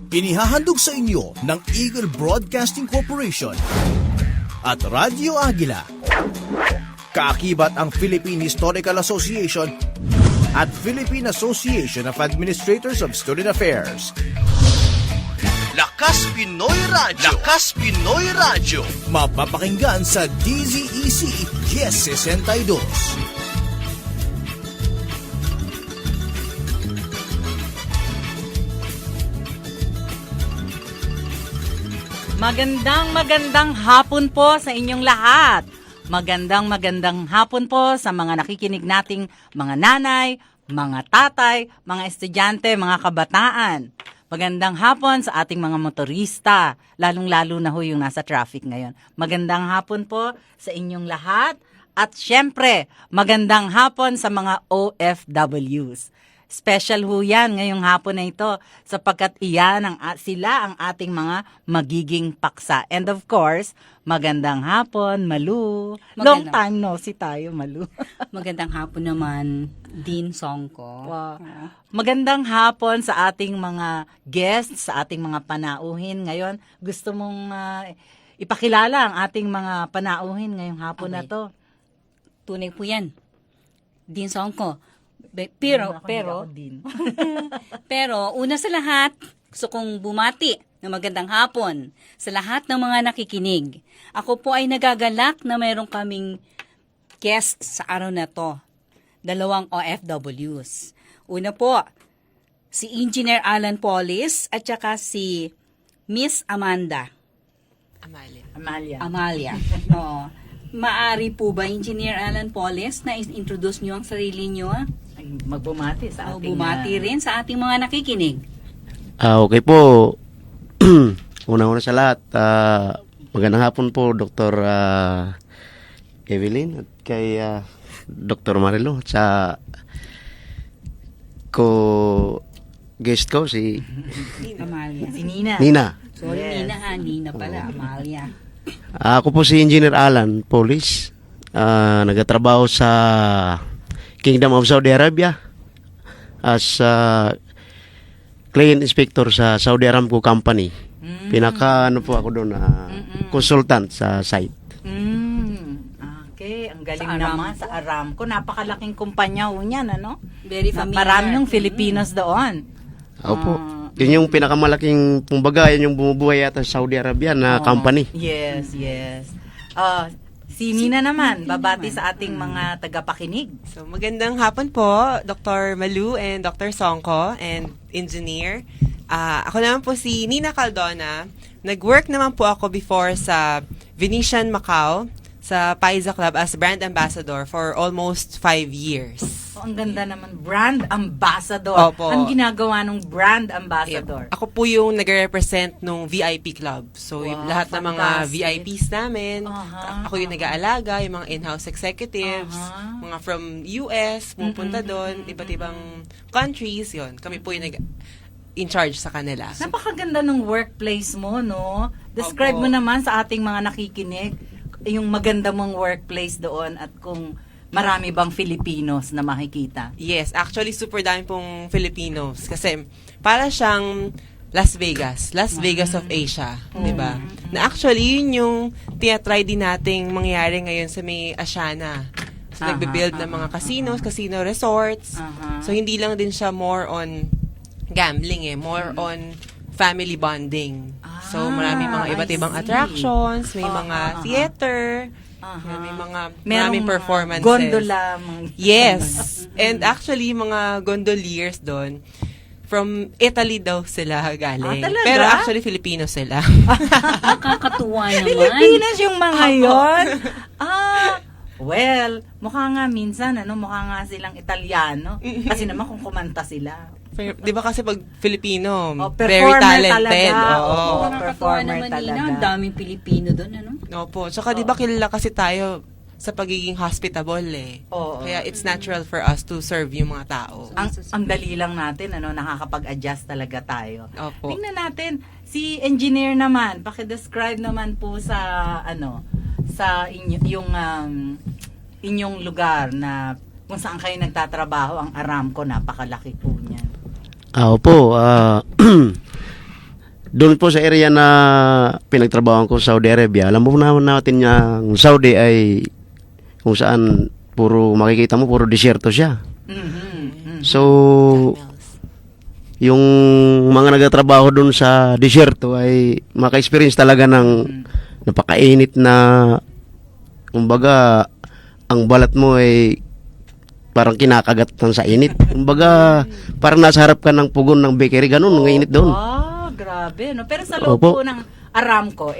Inihahandog sa inyo ng Eagle Broadcasting Corporation at Radyo Agila. Kaakibat ang Philippine Historical Association at Philippine Association of Administrators of Student Affairs. Lakas Pinoy Radyo! Lakas Pinoy Radyo! Mapapakinggan sa DZEC Yes 62. Magandang hapon po sa inyong lahat. Magandang hapon po sa mga nakikinig nating mga nanay, mga tatay, mga estudyante, mga kabataan. Magandang hapon sa ating mga motorista, lalong-lalo na ho yung nasa traffic ngayon. Magandang hapon po sa inyong lahat. At syempre, magandang hapon sa mga OFWs. Special ho yan ngayong hapon na ito sapagkat sila ang ating mga magiging paksa. And of course, magandang hapon, Malu. Long time no see tayo, Malu. Magandang hapon naman, Dean Songko. Wow. Magandang hapon sa ating mga guests, sa ating mga panauhin. Ngayon, gusto mong ipakilala ang ating mga panauhin ngayong hapon na to. Tunay po yan. Dean Songko. Pero, una sa lahat, gusto kong bumati ng magandang hapon sa lahat ng mga nakikinig. Ako po ay nagagalak na mayroon kaming guest sa araw na to. 2 OFWs. Una po, si Engineer Alan Paulis at saka si Miss Amanda. Amalia. Oo. Maari po ba, Engineer Alan Paulis, na introduce niyo ang sarili niyo? Magbumati sa ating... Bumati rin sa ating mga nakikinig. Okay po. Una-una sa lahat, magandang hapon po, Dr. Evelyn at kay Dr. Marilo at sa guest ko, si Amalia. Si Nina. Nina. Sorry, Yes. Nina pala, Amalia. Ako po si Engineer Alan Paulis. Nagatrabaho sa Kingdom of Saudi Arabia as client inspector sa Saudi Aramco Company. Pinaka po ako doon, consultant sa site. Okay, ang galing Sa naman sa Aramco. Napakalaking kumpanya ho niyan, ano? Very familiar. Marami yung Filipinos doon. Opo. Yun yung pinakamalaking, kumbaga, yun yung bumubuhay yata sa Saudi Arabia na company. Yes. Si Nina naman, babati sa ating mga tagapakinig. So, magandang hapon po, Dr. Malu and Dr. Songko and Engineer. Ako naman po si Nina Caldona. Nag-work naman po ako before sa Venetian Macau, sa Paiza Club as brand ambassador for almost 5 years. So, ang ganda naman, brand ambassador. Opo. Ang ginagawa ng brand ambassador? Ako po yung nag-represent nung VIP club. So, yung Wow, lahat ng mga fantastic. VIPs namin, ako yung nag-aalaga, yung mga in-house executives, Uh-huh. mga from US, pupunta doon, iba't ibang countries, yon. Kami po yung in charge sa kanila. So, Napakaganda ng workplace mo, no? Describe mo Opo. naman sa ating mga nakikinig yung maganda mong workplace doon at kung marami bang Filipinos na makikita. yes, actually super dami pong Filipinos kasi para siyang Las Vegas of Asia, 'di ba? Na actually yun yung tinatry din nating mangyari ngayon sa may Asiana. So nagbe-build ng mga casino resorts. So hindi lang din siya more on gambling more on family bonding. So maraming mga iba't I ibang see. attractions, may mga theater, may mga maraming performances. Gondola. Yes. And actually, mga gondoliers doon, from Italy daw sila galing. talaga? Pero actually, Filipino sila. Nakakatuwa naman. Pilipinas yung mga yon. Well, mukha nga minsan, mukha nga silang Italiano. Kasi naman kung kumanta sila. Di ba kasi pag Filipino, Performer very talented. talaga. Oo. Nakakatuwa performer naman, talaga. Nina. Ang daming Pilipino doon, ano? Opo. Tsaka di ba kilala kasi tayo sa pagiging hospitable Oo. Kaya it's natural for us to serve yung mga tao. Ang dali lang natin, nakakapag-adjust talaga tayo. Opo. Tingnan natin, si engineer naman, paki-describe naman po sa, sa inyong lugar na kung saan kayo nagtatrabaho, ang Aramco, napakalaki po niyan. Opo. Doon po sa area na pinagtrabahoan ko sa Saudi Arabia, alam mo naman natin yung Saudi ay kung saan makikita mo puro disyerto siya. So, yung mga nagtatrabaho doon sa disyerto ay maka-experience talaga ng napakainit na, kumbaga, ang balat mo ay parang kinakagat sa init. Kumbaga, parang nasa harap ka ng pugon ng bakery, ganun, ang init doon. Grabe, no? Pero sa loob Opo. po ng Aramco,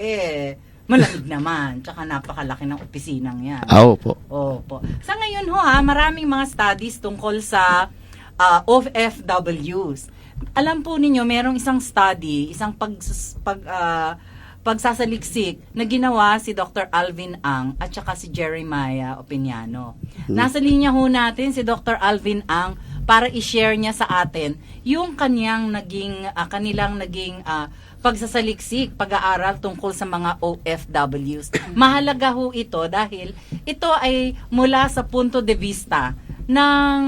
malamig naman. Tsaka napakalaki ng opisinang yan. Opo. Opo. Sa ngayon ho maraming mga studies tungkol sa OFWs. Alam po ninyo, merong isang study, isang pagsasaliksik na ginawa si Dr. Alvin Ang at saka si Jeremiah Opiniano. Nasa linya ho natin si Dr. Alvin Ang para i-share niya sa atin yung kanilang naging pagsasaliksik, pag-aaral tungkol sa mga OFWs. Mahalaga ho ito dahil ito ay mula sa punto de vista ng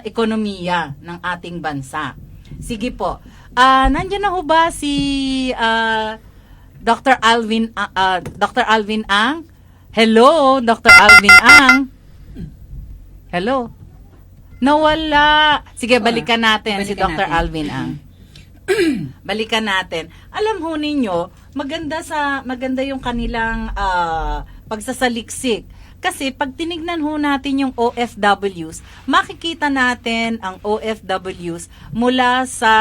ekonomiya ng ating bansa. Sige po. Nandiyan na ho ba si Dr. Alvin Ang? Hello, Dr. Alvin Ang. Hello. Nawala. Sige, balikan natin si Balikan Dr. natin. Alvin Ang. Balikan natin. Alam ho ninyo, maganda yung kanilang pagsasaliksik. Kasi pag tinignan ho natin yung OFWs, makikita natin ang OFWs mula sa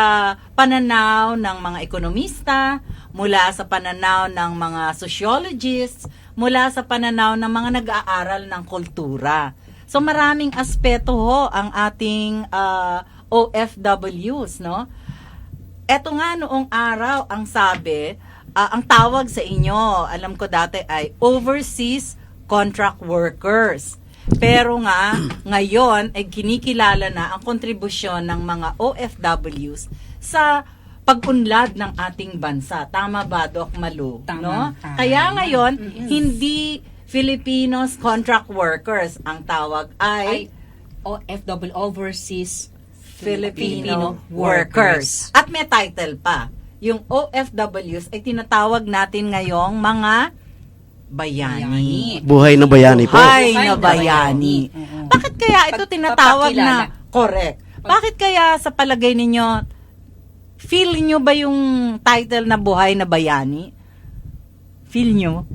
pananaw ng mga ekonomista, mula sa pananaw ng mga sociologists, mula sa pananaw ng mga nag-aaral ng kultura. So maraming aspeto ho ang ating OFWs, no? Eto nga noong araw ang sabi, ang tawag sa inyo, alam ko dati ay overseas contract workers. Pero nga, ngayon ay kinikilala na ang kontribusyon ng mga OFWs sa pag-unlad ng ating bansa. Tama ba, Doc Malu? Tama, No? tama. Kaya ngayon, hindi Filipinos contract workers ang tawag ay OFW, Overseas Filipino workers. At may title pa. Yung OFWs ay tinatawag natin ngayong mga bayani. Buhay na bayani po. Buhay Buhay na na bayani. bayani. Bakit kaya ito tinatawag na Pagpapakilala. correct? Bakit kaya sa palagay ninyo, feel nyo ba yung title na buhay na bayani? Feel nyo?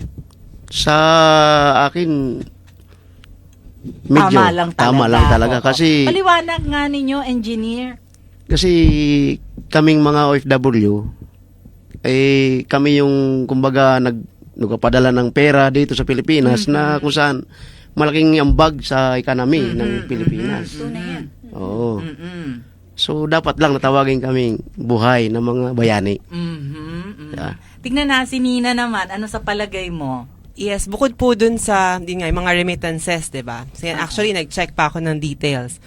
Sa akin, medyo Tama lang talaga. Oo. Kasi Paliwanag nga ninyo, engineer. kaming mga OFW, kami yung kumbaga nagpapadala ng pera dito sa Pilipinas na kung saan malaking ambag sa economy ng Pilipinas. Ito na yan. Oo. Mm-mm. So dapat lang natawagin kaming buhay ng mga bayani. Yeah. Tignan na si Nina naman, ano sa palagay mo? Yes, bukod po dun sa, din nga, yung mga remittances, di ba? So, yan, actually, nag-check pa ako ng details.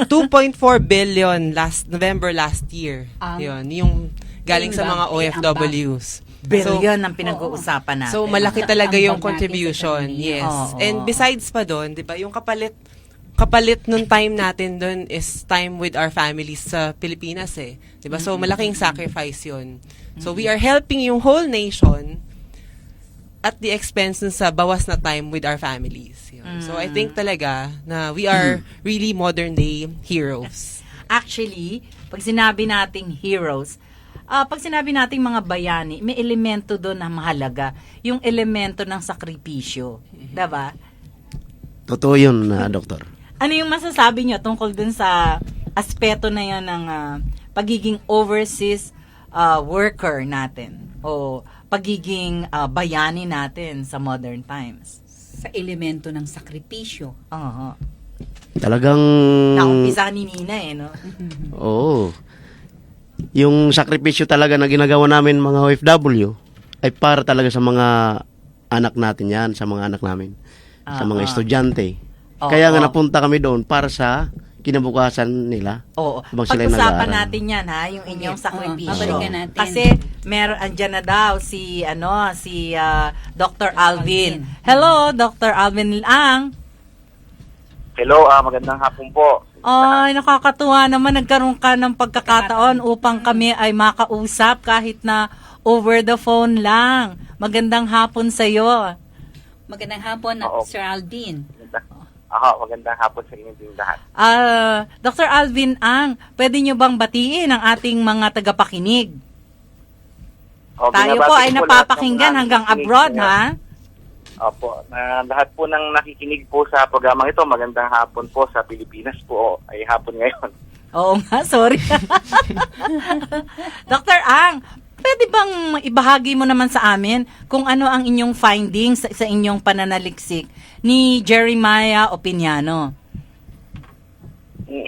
2.4 billion November last year. Yun, yung galing sa mga OFWs. Billion ang pinag-uusapan natin. So, malaki talaga yung Ambag natin contribution. sa ekonomiya. Yes. Oo. And besides pa doon, di ba, yung kapalit nung time natin doon is time with our families sa Pilipinas eh. Di ba? So, malaking sacrifice yun. So, we are helping yung whole nation at the expense nun sa bawas na time with our families. Yun. So, I think talaga na we are really modern day heroes. Actually, pag sinabi nating heroes, pag sinabi nating mga bayani, may elemento doon na mahalaga. Yung elemento ng sakripisyo. Diba? Totoo yun, Doktor. Ano yung masasabi nyo tungkol dun sa aspeto na yun ng pagiging overseas worker natin o pagiging bayani natin sa modern times? Sa elemento ng sakripisyo. Oo. Talagang Naumpisa ni Nina no? oo. Yung sakripisyo talaga na ginagawa namin mga OFW ay para talaga sa mga anak natin yan, sa mga anak namin, sa mga estudyante. Kaya nga napunta kami doon para sa kinabukasan nila. Oo. Habang sila'y Pag-usapan nag-aaral. natin yan yung inyong sakripisyo. babalikan natin. Kasi andyan na daw si Dr. Alvin. Hello, Dr. Alvin Ang. Hello, magandang hapon po. Ay, nakakatuwa naman. Nagkaroon ka ng pagkakataon upang kami ay makausap kahit na over the phone lang. Magandang hapon sa'yo. Magandang hapon, Oo. Sir Alvin. Magandang hapon sa inyo din lahat. Dr. Alvin Ang, pwede nyo bang batiin ang ating mga tagapakinig? Tayo po ay napapakinggan hanggang abroad, ha? Opo, na lahat po ng nakikinig po sa programang ito, magandang hapon po sa Pilipinas po, ay hapon ngayon. Oo nga, sorry. Dr. Ang, pwede bang ibahagi mo naman sa amin kung ano ang inyong findings sa inyong pananaliksik ni Jeremiah Opiniano?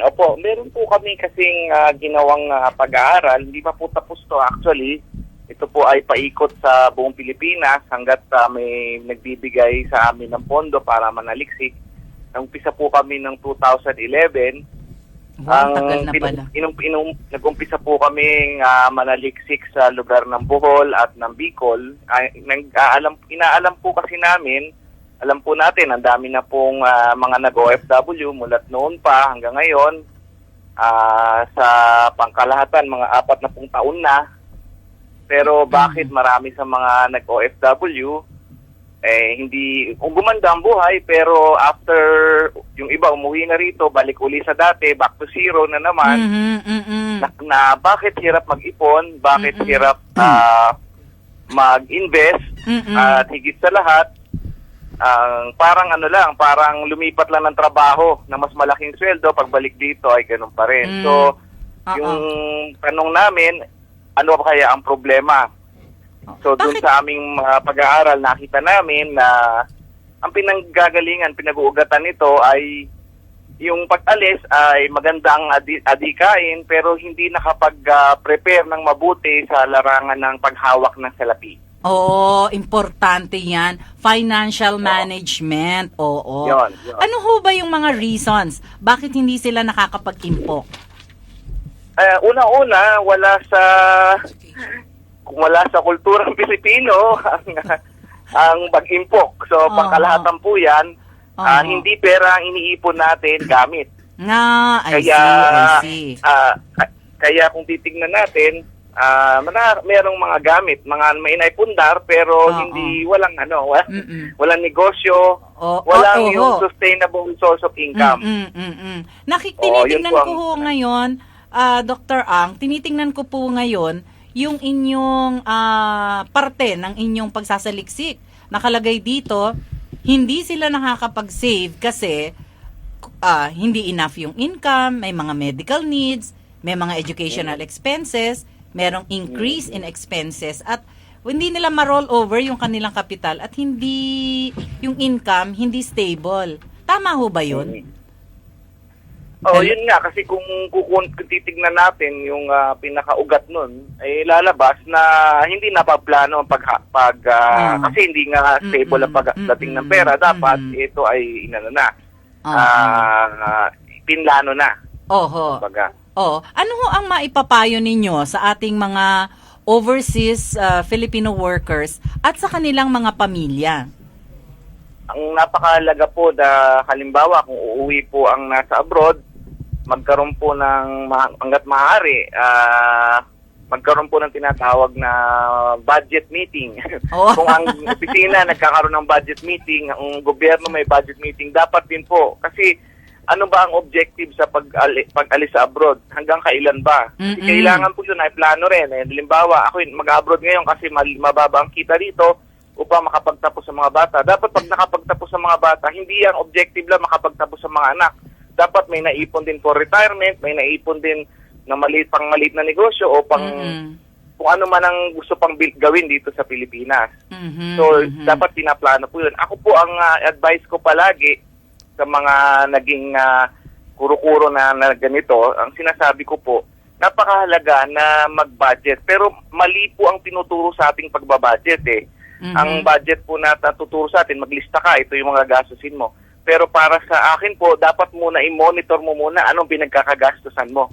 Opo, meron po kami kasing ginawang pag-aaral, hindi pa po tapos to actually. Ito po ay paikot sa buong Pilipinas hanggat may nagbibigay sa amin ng pondo para manaliksik. Nag-umpisa po kami ng 2011. Wow, tagal na pala. Nag-umpisa po kami manaliksik sa lugar ng Bohol at ng Bicol. Inaalam po kasi namin, alam po natin, ang dami na pong mga nag-OFW mulat noon pa hanggang ngayon. Sa pangkalahatan, mga 40 taon na. Pero bakit marami sa mga nag-OFW, hindi, gumanda ang buhay, pero after yung iba umuwi na rito, balik uli sa dati, back to zero na naman, na bakit hirap mag-ipon, bakit hirap mag-invest, at higit sa lahat, parang parang lumipat lang ng trabaho na mas malaking sweldo, pagbalik dito ay ganun pa rin. So, yung tanong namin, ano ba kaya ang problema? So, doon sa aming pag-aaral, nakita namin na ang pinag-uugatan nito ay yung pag-alis ay magandang adikain pero hindi nakapag-prepare ng mabuti sa larangan ng paghawak ng salapi. Oo, importante yan. Financial management, oo. Yun. Ano ho ba yung mga reasons? Bakit hindi sila nakakapag-impok? Una-una, wala sa kulturang Pilipino ang pag-impok. So, pangkalahatan po yan, hindi pera ang iniipon natin, gamit. I see. Kaya kung titignan natin, merong mga gamit, mga may naipundar, pero walang negosyo, walang yung sustainable source of income. Tinitingnan ko ho ngayon, Dr. Ang, tinitingnan ko po ngayon yung inyong parte ng inyong pagsasaliksik. Nakalagay dito, hindi sila nakakapag-save kasi hindi enough yung income, may mga medical needs, may mga educational expenses, merong increase in expenses at hindi nila ma-roll over yung kanilang kapital at hindi yung income hindi stable. Tama ho ba yun? Yun nga, kasi kung titignan natin yung pinakaugat nun, ay lalabas na hindi napaplano ang kasi hindi nga stable ang pagdating ng pera. Dapat ito ay pinlano na. Oho. Ano ho ang maipapayo ninyo sa ating mga overseas Filipino workers at sa kanilang mga pamilya? Ang napakahalaga po na halimbawa kung uuwi po ang nasa abroad, magkaroon po ng hanggat maaari, magkaroon po ng tinatawag na budget meeting. Kung ang opisina nagkakaroon ng budget meeting, ang gobyerno may budget meeting, dapat din po. Kasi ano ba ang objective sa pag-alis sa abroad? Hanggang kailan ba? Kasi kailangan po yun ay plano rin. Halimbawa, ako mag-abroad ngayon kasi mababa ang kita dito upang makapagtapos sa mga bata. Dapat pag nakapagtapos sa mga bata, hindi ang objective lang makapagtapos sa mga anak. Dapat may naipon din for retirement, may naipon din na maliit na negosyo o kung ano man ang gusto pang gawin dito sa Pilipinas. So, dapat pinaplano po yun. Ako po ang advice ko palagi sa mga naging kuro-kuro na ganito, ang sinasabi ko po, napakahalaga na mag-budget. Pero mali po ang tinuturo sa ating pagbabudget eh. Ang budget po na tuturo sa atin, maglista ka, ito yung mga gastusin mo. Pero para sa akin po, dapat muna i-monitor mo muna anong pinagkakagastusan mo.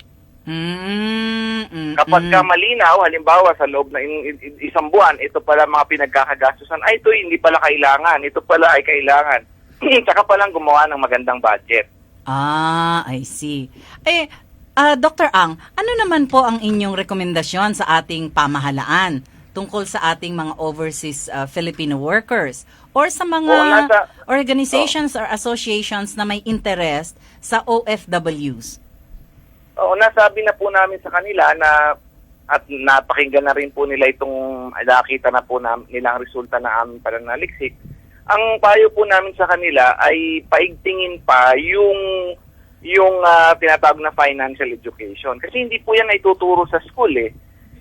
Kapag ka malinaw, halimbawa sa loob ng isang buwan, ito pala mga pinagkakagastusan, ay ito hindi pala kailangan, ito pala ay kailangan. Tsaka palang gumawa ng magandang budget. I see. Dr. Ang, ano naman po ang inyong rekomendasyon sa ating pamahalaan tungkol sa ating mga overseas Filipino workers or sa mga organizations or associations na may interest sa OFWs? Oo, nasabi na po namin sa kanila na at napakinggan na rin po nila itong nakita na po nila ang resulta na aming pananaliksik. Ang payo po namin sa kanila ay paigtingin pa yung tinatawag na financial education. Kasi hindi po yan ay tuturo sa school eh.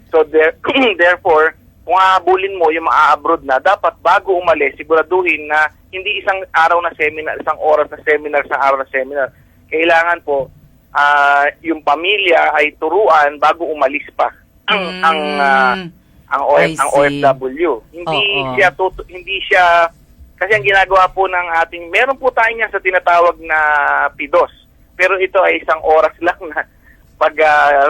So therefore, kung aabulin mo yung maa-abroad na, dapat bago umalis, siguraduhin na hindi isang araw na seminar, isang oras na seminar, isang araw na seminar. Kailangan po yung pamilya ay turuan bago umalis pa ang OFW. Hindi siya kasi ang ginagawa po ng ating, meron po tayo niyan sa tinatawag na PIDOS. Pero ito ay isang oras lang na pag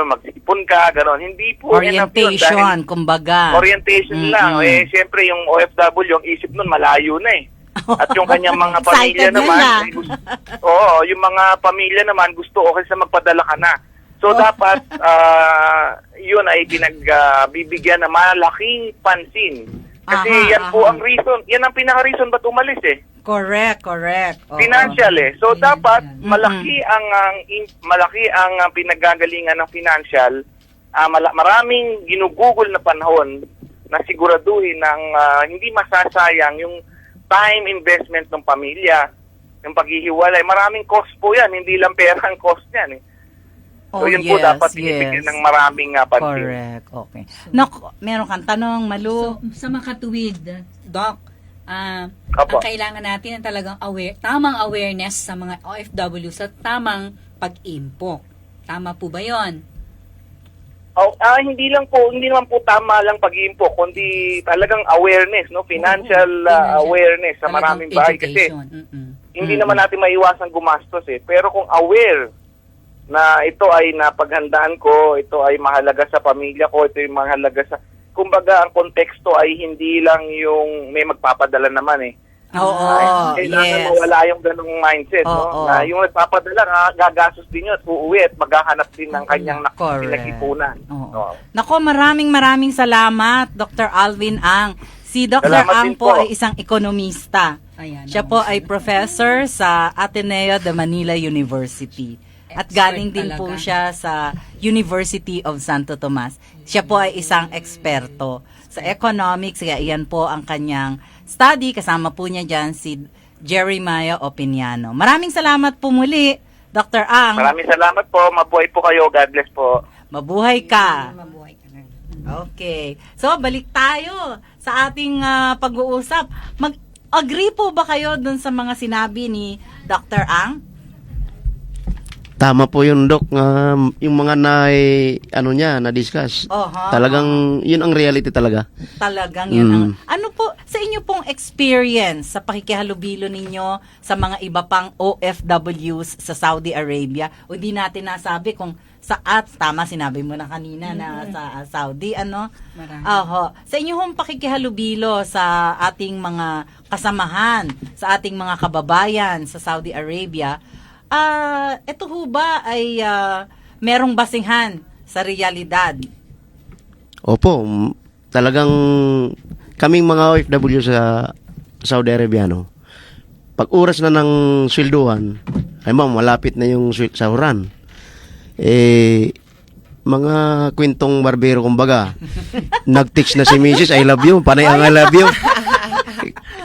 mag-ipon ka, gano'n. Hindi po orientation, kumbaga. Orientation lang. Siyempre yung OFW, yung isip nun malayo na eh. At yung kanyang mga pamilya naman, yung mga pamilya naman gusto okay sa magpadala ka na. So dapat yun ay pinagbibigyan na malaking pansin. Kasi yan po ang reason, yan ang pinaka-reason ba't umalis eh. Correct. Financial eh. So dapat malaki ang pinaggagalingan ng financial. Maraming ginugugol na panahon na siguraduhin ng hindi masasayang yung time investment ng pamilya, yung paghihiwalay. Maraming cost po yan, hindi lang pera ang cost yan eh. So yun po dapat binibigyan ng maraming pansin. Correct, okay. Meron kang tanong, Malu? So, sa makatuwid, Doc, ang Opo. kailangan natin ang talagang tamang awareness sa mga OFW sa tamang pag-impok. Tama po ba yon? Hindi naman po tama lang pag-iimpok, kundi talagang awareness, no? Financial awareness sa maraming bahay kasi hindi naman natin maiwasan gumastos eh. Pero kung aware na ito ay napaghandaan ko, ito ay mahalaga sa pamilya ko, ito ay mahalaga sa... Kumbaga, ang konteksto ay hindi lang yung may magpapadala naman eh. Kailangan mawala yung ganung mindset, no? Na yung nagpapadala, gagastos din yun at uuwi at maghahanap din ng kanyang pinag-ipunan. Nako, maraming salamat, Dr. Alvin Ang. Si Dr. Ang po ay isang ekonomista. Siya po ay professor sa Ateneo de Manila University. At galing din po siya sa University of Santo Tomas. Siya po ay isang eksperto sa economics. Kaya iyan po ang kanyang study. Kasama po niya dyan si Jeremiah Opiniano. Maraming salamat po muli, Dr. Ang. Maraming salamat po. Mabuhay po kayo. God bless po. Mabuhay ka. Mabuhay ka na. Okay. So, balik tayo sa ating pag-uusap. Mag-agree po ba kayo dun sa mga sinabi ni Dr. Ang? Tama po yun, Doc. Yung mga na-discuss. Talagang, yun ang reality talaga. Talagang yun ang... Ano po, sa inyo pong experience sa pakikihalubilo ninyo sa mga iba pang OFWs sa Saudi Arabia? O di natin nasabi kung tama sinabi mo na kanina na sa Saudi, ano? Sa inyo pong pakikihalubilo sa ating mga kasamahan, sa ating mga kababayan sa Saudi Arabia, ito ho ba ay merong basehan sa realidad? Opo, talagang kaming mga OFW sa Saudi Arabia, no? Pag oras na ng swelduhan, ay malapit na yung sahuran. Mga kwentong barbero kumbaga, nag-text na si Mrs. I love you, panay ang I love you.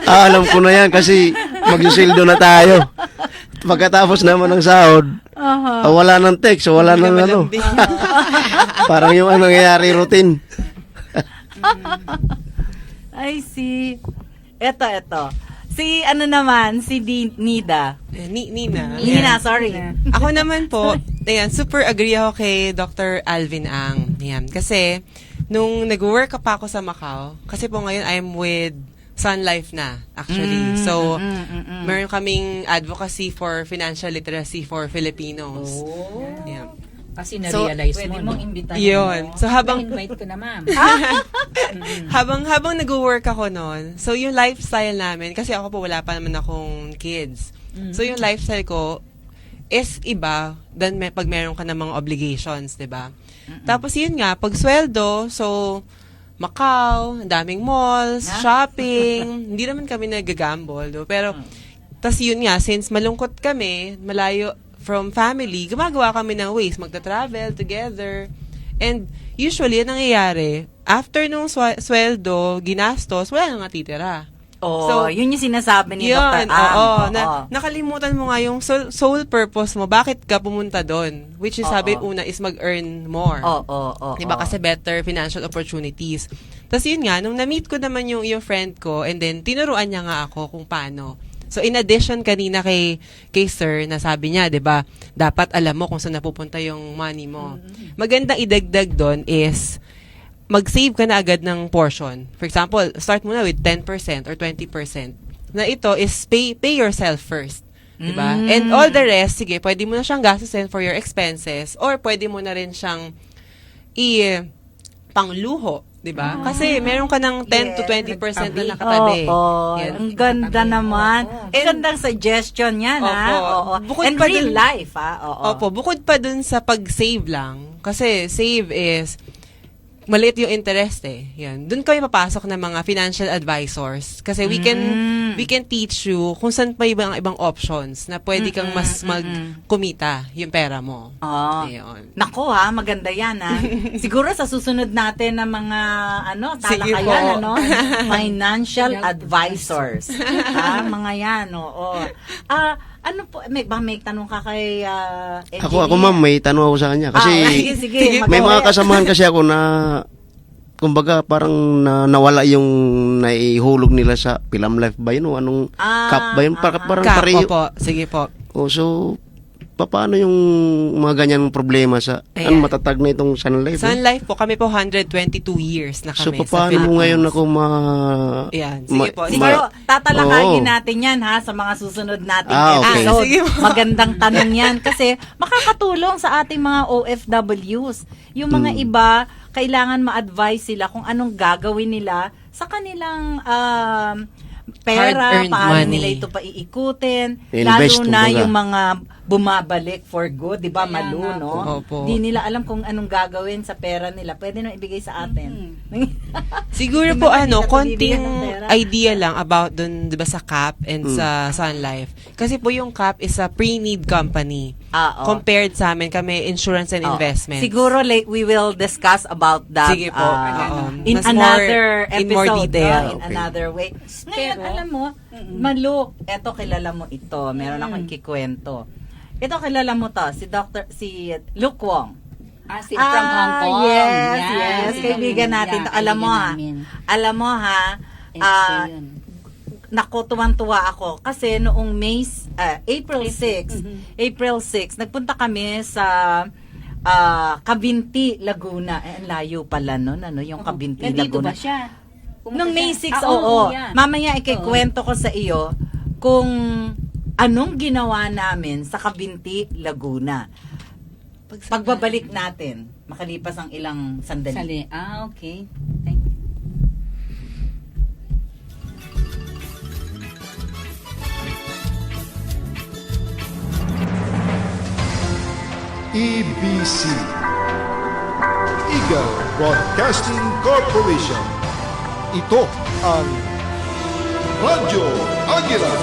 Alam ko na yan kasi magsusildo na tayo. Pagkatapos naman ng sahod, wala ng text, wala ng ano. Parang yung nangyayari routine. I see. Ito. Si Nida. Nina, sorry. Ako naman po, ayan, super agree ako kay Dr. Alvin Ang. Ayan, kasi nung nag-work pa ako sa Macau, kasi po ngayon I'm with Sun Life na, actually. So, meron kaming advocacy for financial literacy for Filipinos. Yeah. Kasi na-realize pwede mo, mong imbitahin Yun. mo. So, invite ko na, ma'am. habang nag-work ako noon, so yung lifestyle namin, kasi ako po wala pa naman akong kids. So, yung lifestyle ko, is iba than pag meron ka ng mga obligations, 'di ba? Tapos yun nga, pag sweldo, so Macau, ang daming malls, shopping, hindi naman kami nag-gamble, no? Pero tas yun nga, since malungkot kami, malayo from family, gumagawa kami ng ways, magta-travel together. And usually, ang nangyayari, after nung sweldo, ginastos, wala nang natitira. Oh, yun yung sinasabi ni Dr. Yun, Ang. oo. Oo. Nakalimutan mo nga yung sole purpose mo. Bakit ka pumunta doon? Which is, sabi una, is mag-earn more. Oo. Diba? Kasi better financial opportunities. Tapos yun nga, nung na-meet ko naman yung friend ko, and then tinuruan niya nga ako kung paano. So, in addition kanina kay sir, na sabi niya, diba, dapat alam mo kung saan napupunta yung money mo. Magandang idagdag doon is, mag-save ka na agad ng portion. For example, start muna with 10% or 20%. Na ito is pay yourself first. Diba? And all the rest, sige, pwede mo na siyang gastusin for your expenses or pwede mo na rin siyang pangluho. Diba? Kasi meron ka ng 10 to 20% na nakatabi. Yan. Ang ganda naman. Ang gandang suggestion yan, ha? Oo. Bukod And pa real dun- life, ha? Oo. Opo, bukod pa dun sa pag-save lang, kasi save is maliit yung interest eh. Yan. Doon kayo papasok ng mga financial advisors kasi we can teach you kung saan pa ibang options na pwede kang mas magkumita yung pera mo. Ayun. Nako ha, maganda yan ha. Siguro sa susunod natin na mga Sige talakayan, po. financial advisors. Mga yan, oo. Ano po, may tanong ka kay Ako ma'am, may tanong ako sa kanya. Kasi sige. may mga kasamahan kasi ako na kumbaga parang nawala yung naihulog nila sa Pilam Life ba yun o anong cup ba yun? Parang pareho. po. Sige po. So, paano yung mga ganyan problema sa Ayan. matatag na itong Sun Life? Sun Life po, kami po 122 years na So, kami sa paano Philippines. mo ngayon ako Ayan, sige po. Siguro, tatalakayin Oo. natin yan ha sa mga susunod nating Okay. episode. Sige po. Magandang tanong yan kasi makakatulong sa ating mga OFWs. Yung mga iba, kailangan ma-advise sila kung anong gagawin nila sa kanilang pera, Hard-earned paano money. nila ito paikutin, Invest, lalo na kumbaga. yung mga bumabalik for good, di ba, Kaya Malu, nga no? po. Di nila alam kung anong gagawin sa pera nila. Pwede nang ibigay sa atin. Siguro Hindi po naman nila konting pabibigyan ng pera. idea lang about dun, 'di ba, sa CAP and sa Sun Life. Kasi po yung CAP is a pre-need company. Oo. Compared sa amin, kami insurance and Oo. investment. Siguro we will discuss about that Sige po. in Mas another more- in more episode, detail. in another way. Ngayon, alam mo, Malu, eto kilala mo ito. Meron akong kikwento. Ito kilala mo to, si Luke Wong. From Hong Kong. Yes, Yan. yes. Kaibigan natin to. Alam mo ha. Alam mo ha. Nako, tuwang-tuwa ako. Kasi noong April 6, nagpunta kami sa Cabinti, Laguna. Ang layo pala nun, yung Cabinti, Nandito Laguna. ba siya? Nung May 6, oo. oo. Mamaya ikikwento ko sa iyo kung anong ginawa namin sa Cabinti, Laguna. Pagbabalik natin, makalipas ang ilang sandali. Okay. Thank you. EBC Eagle Broadcasting Corporation. Ito ang Radyo Agila.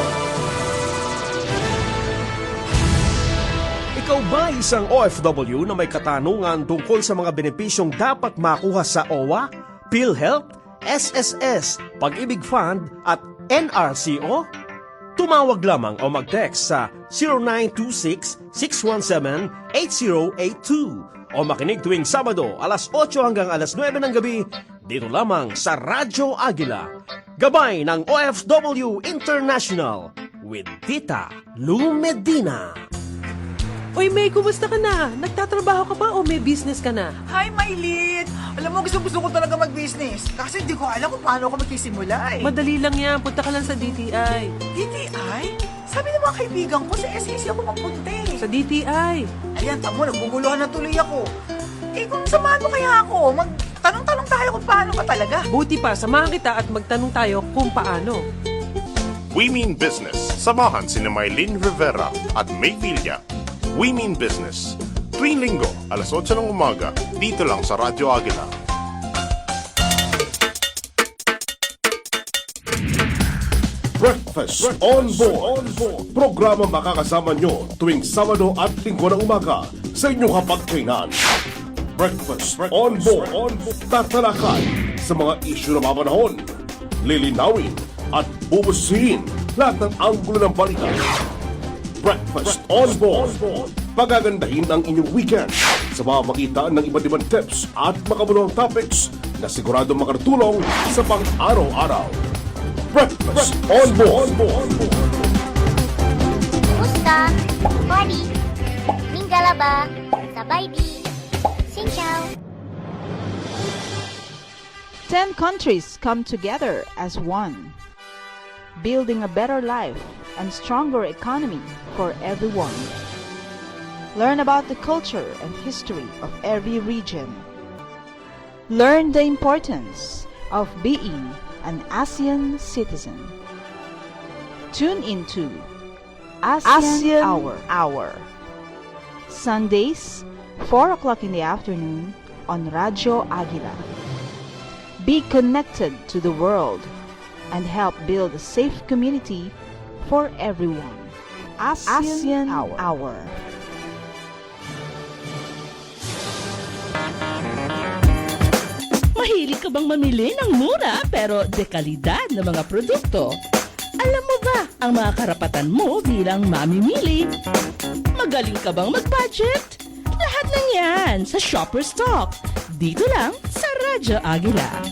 Ikaw ba isang OFW na may katanungan tungkol sa mga benepisyong dapat makuha sa OWA, PhilHealth, SSS, Pag-ibig Fund at NRCO? Tumawag lamang o mag-text sa 0926-617-8082 o makinig tuwing Sabado alas 8 hanggang alas 9 ng gabi dito lamang sa Radyo Agila. Gabay ng OFW International with Tita Lou Medina. Oy, May, kumusta ka na? Nagtatrabaho ka ba o may business ka na? Hi, Mylene! Alam mo, gusto ko talaga mag-business. Kasi hindi ko alam kung paano ako magsisimula eh. Madali lang yan. Punta ka lang sa DTI. DTI? Sabi ng mga kaibigan ko, sa SEC ako magpunta eh. Sa DTI. Ayan, tamo, nagbubuluhan na tuloy ako. Eh, kung samahan mo kaya ako, magtanong-tanong tayo kung paano ka talaga. Buti pa, samahan kita at magtanong tayo kung paano. We Mean Business. Samahan sina Mylene Rivera at May Villa We Mean Business. Tuwing linggo, alas 8 ng umaga, dito lang sa Radyo Agila. Breakfast on Board. Programa makakasama nyo tuwing Sabado at Linggo ng umaga sa inyong hapagkainan. Breakfast on Board. Tatalakay sa mga isyu na mapanahon, lilinawin at bubusihin lahat ng anggulo ng balita. Breakfast on Board. Pagagandahin ang inyong weekend sa pamamagitan ng iba't ibang tips at makabuluhang topics na siguradong makatulong sa pang-araw-araw. Breakfast on Board. Kumusta? Pwede? Minggala ba? Sabay di? Xin chào! 10 countries come together as one, building a better life and stronger economy for everyone. Learn about the culture and history of every region. Learn the importance of being an ASEAN citizen. Tune into ASEAN Hour. Sundays, 4 o'clock in the afternoon on Radyo Agila. Be connected to the world and help build a safe community for everyone. ASEAN Hour. Mahilig ka bang mamili ng mura pero dekalidad na mga produkto? Alam mo ba ang mga karapatan mo bilang mamimili? Magaling ka bang mag-budget? Lahat ng yan sa Shopper Stock. Dito lang sa Radyo Agila.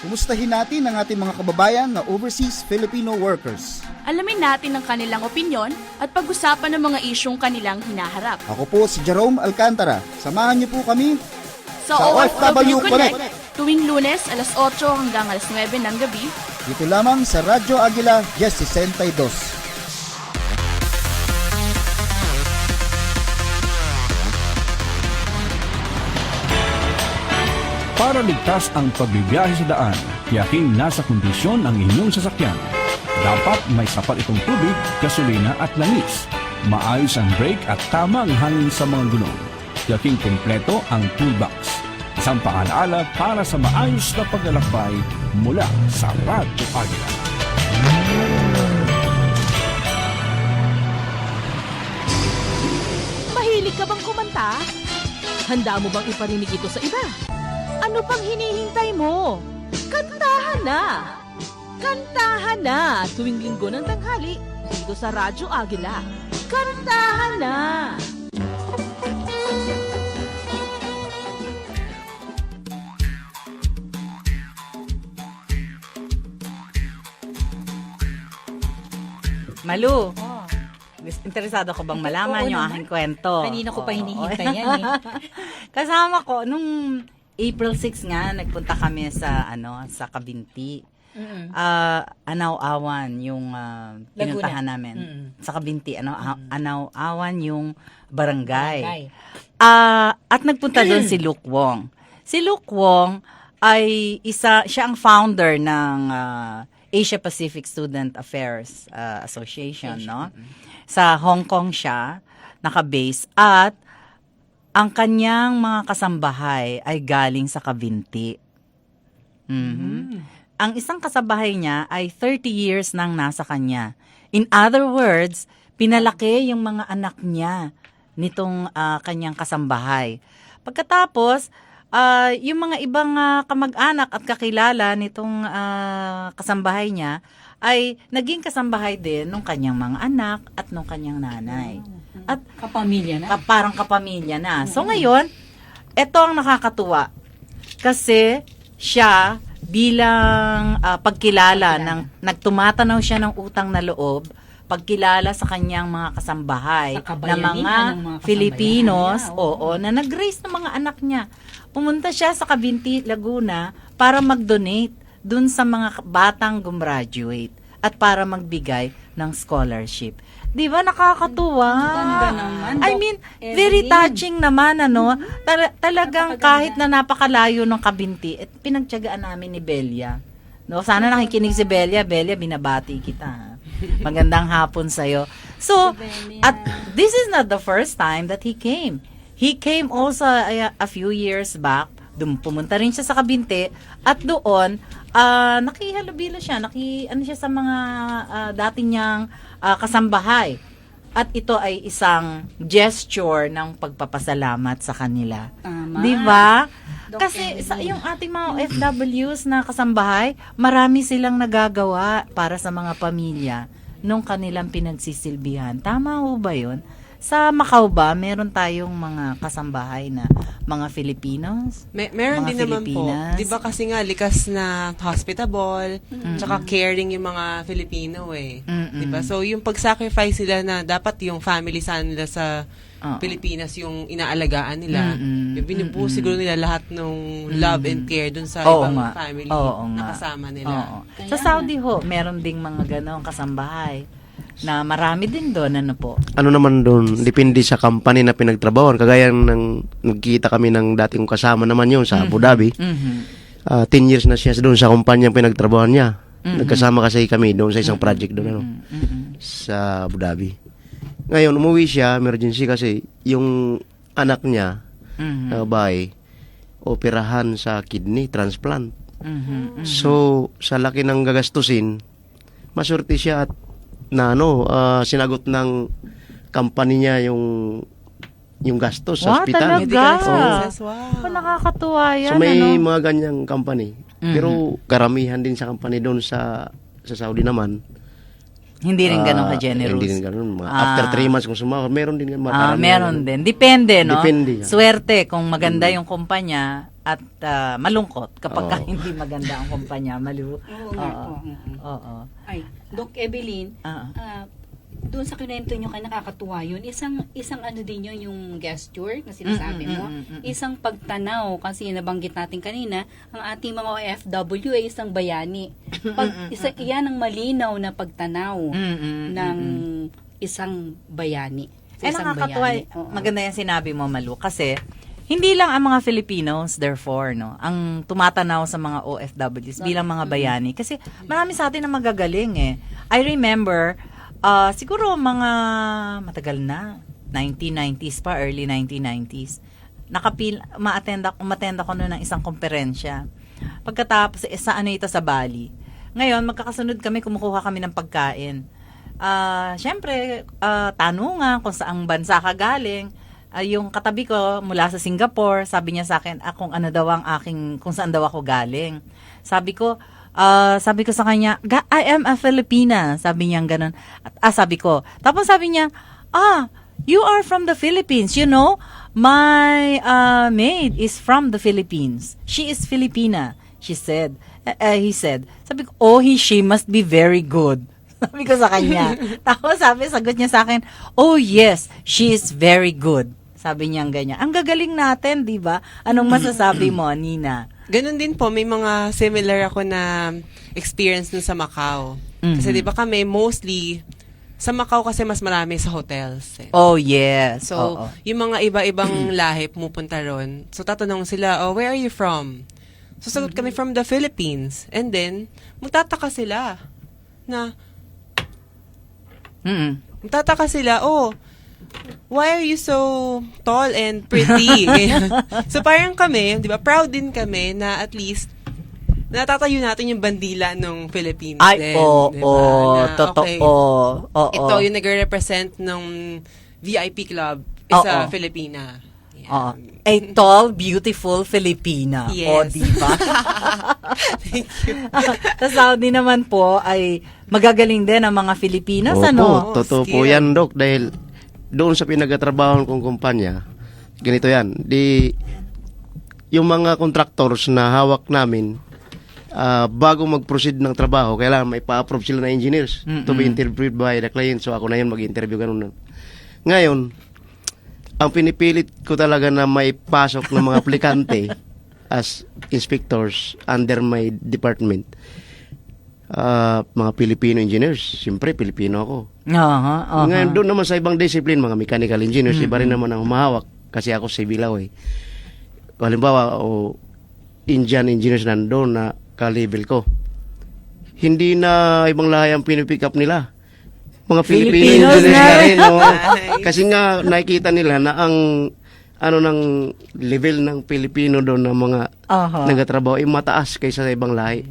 Kumustahin natin ang ating mga kababayan na overseas Filipino workers. Alamin natin ang kanilang opinyon at pag-usapan ng mga isyong kanilang hinaharap. Ako po si Jerome Alcantara. Samahan niyo po kami Sa OFW Connect, tuwing Lunes alas 8 hanggang alas 9 ng gabi. Dito lamang sa Radyo Agila, Yes 62. Para ligtas ang pagbibiyahe sa daan, tiyaking nasa kondisyon ang inyong sasakyan. Dapat may sapat itong tubig, gasolina at langis. Maayos ang brake at tama ang hangin sa mga gulong. Tiyaking kumpleto ang toolbox. Isang paalaala para sa maayos na paglalakbay mula sa Radyo Agila. Mahilig ka bang kumanta? Handa mo bang iparinig ito sa iba? Ano pang hinihintay mo? Kantahan na! Kantahan na tuwing linggo ng tanghali dito sa Radyo Agila. Kantahan na! Malu, interesado ko bang malaman yung aking kwento? Kanina ko pa hinihintay yan eh. Kasama ko, nung April 6 nga, nagpunta kami sa, sa Kabinti. Anaw-awan yung pinuntahan namin. Sa Kabinti, Anaw-awan yung barangay. At nagpunta doon si Luke Wong. Si Luke Wong ay siya ang founder ng Asia Pacific Student Affairs Association, no? Sa Hong Kong siya naka-base at ang kanyang mga kasambahay ay galing sa Kabinti. Ang isang kasambahay niya ay 30 years nang nasa kanya. In other words, pinalaki yung mga anak niya nitong kanyang kasambahay. Pagkatapos, yung mga ibang kamag-anak at kakilala nitong kasambahay niya ay naging kasambahay din nung kanyang mga anak at nung kanyang nanay. At kapamilya na. Parang kapamilya na. So ngayon, ito ang nakakatuwa. Kasi siya bilang pagkilala nagtumatanaw siya ng utang na loob, pagkilala sa kanyang mga kasambahay na mga Filipinos, na nag-raise ng mga anak niya. Pumunta siya sa Kabinti, Laguna para mag-donate dun sa mga batang gumraduate at para magbigay ng scholarship. Di ba nakakatuwa? Ganda naman. I mean, very touching naman, talagang kahit na napakalayo ng Kabinti, pinagtiyagaan namin ni Belia. No, sana nakikinig si Belia. Belia, binabati kita. Magandang hapon sa'yo. So, at this is not the first time that he came. He came also a few years back. Pumunta rin siya sa Kabinte at doon nakihalubilo siya, siya sa mga dati niyang kasambahay. At ito ay isang gesture ng pagpapasalamat sa kanila. Di ba? Kasi yung ating mga OFWs na kasambahay, marami silang nagagawa para sa mga pamilya nung kanilang pinagsisilbihan. Tama ho ba yun? Sa Macau ba, meron tayong mga kasambahay na mga Filipinos? Meron mga din naman po. Di ba kasi nga, likas na hospitable, tsaka caring yung mga Filipino Di ba? So, yung pag-sacrifice sila na dapat yung family sana nila sa Pilipinas yung inaalagaan nila. Binubuo siguro nila lahat ng love and care dun sa ibang family na kasama nila. Sa Saudi ho, meron ding mga ganong kasambahay na marami din doon, ano po? Ano naman doon, depende sa company na pinagtrabahoan. Kagaya ng nagkita kami ng dating kasama naman yun sa Abu Dhabi. 10 years na siya doon sa kumpanya pinagtrabahoan niya. Nagkasama kasi kami doon sa isang project doon, sa Abu Dhabi. Ngayon, umuwi siya, emergency kasi yung anak niya, babae, operahan sa kidney transplant. So, sa laki ng gagastusin, masurti siya at sinagot ng company niya yung gastos sa hospital. Talaga? Nakakatuwa yan. So may mga ganyang company. Pero karamihan din sa company doon sa Saudi naman. Hindi rin ganun ka-generous. Hindi rin ganun. After 3 months kung sumahod, meron din. Meron din. Depende, no? Depende. Swerte kung maganda yung kumpanya at malungkot kapag hindi maganda ang kumpanya. Oo. Ay, Doc Evelyn, doon sa kinento nyo kay nakakatuwa yun, isang ano din yun yung gesture na sinasabi mo, isang pagtanaw, kasi nabanggit natin kanina, ang ating mga OFW ay isang bayani. Iyan ang malinaw na pagtanaw ng isang bayani. Nakakatuwa, maganda yung sinabi mo, Malu, kasi hindi lang ang mga Filipinos, therefore, no, ang tumatanaw sa mga OFWs bilang mga bayani. Kasi marami sa atin na magagaling I remember, siguro mga matagal na, 1990s pa, early 1990s, umattend ako noon ng isang komperensya. Pagkatapos, ito sa Bali. Ngayon, magkakasunod kami, kumukuha kami ng pagkain. Siyempre, tanungan kung saang bansa ka galing. Yung katabi ko mula sa Singapore, sabi niya sa akin, kung saan daw ako galing. Sabi ko sa kanya, I am a Filipina. Sabi niya ganun. Sabi ko. Tapos sabi niya, you are from the Philippines. You know, my maid is from the Philippines. She is Filipina. He said. Sabi ko, she must be very good. Sabi ko sa kanya. Tapos sagot niya sa akin, oh yes, she is very good. Sabi niya ganyan. Ang gagaling natin, di ba? Anong masasabi mo, Nina? Ganun din po, may mga similar ako na experience nun sa Macau. Kasi di ba kami, mostly, sa Macau kasi mas marami sa hotels. Oh, yes. So, yung mga iba-ibang lahi pumupunta ron. So, tatanong sila, where are you from? So, sagot kami from the Philippines. And then, magtataka sila na, magtataka sila, why are you so tall and pretty? So parang kami, di ba, proud din kami na at least natatayo natin yung bandila ng Philippines din. Totoo. Ito yung nag-represent ng VIP club is a Filipina. A tall, beautiful Filipina. Yes. Di ba? Thank you. Sa Saudi naman po ay magagaling din ang mga Filipinos, Totoo po yan, Doc, dahil doon sa pinagtatrabaho kong kumpanya, ganito yan, yung mga contractors na hawak namin, bago mag-proceed ng trabaho, kailangan may pa-approve sila na engineers to be interviewed by the client. So ako na yun mag-interview, ganun. Ngayon, ang pinipilit ko talaga na may pasok ng mga aplikante as inspectors under my department, mga Filipino engineers. Siyempre, Filipino ako. Ngayon, doon naman sa ibang discipline, mga mechanical engineers, iba rin naman ang humahawak kasi ako sibilaw Halimbawa, Indian engineers nandun na ka-level ko. Hindi na ibang lahi ang pinipick up nila. mga Filipino Filipinos engineers na na rin. rin. No? Kasi nga nakikita nila na ang ng level ng Pilipino doon ng mga Aha. nagatrabaho ay mataas kaysa sa ibang lahi.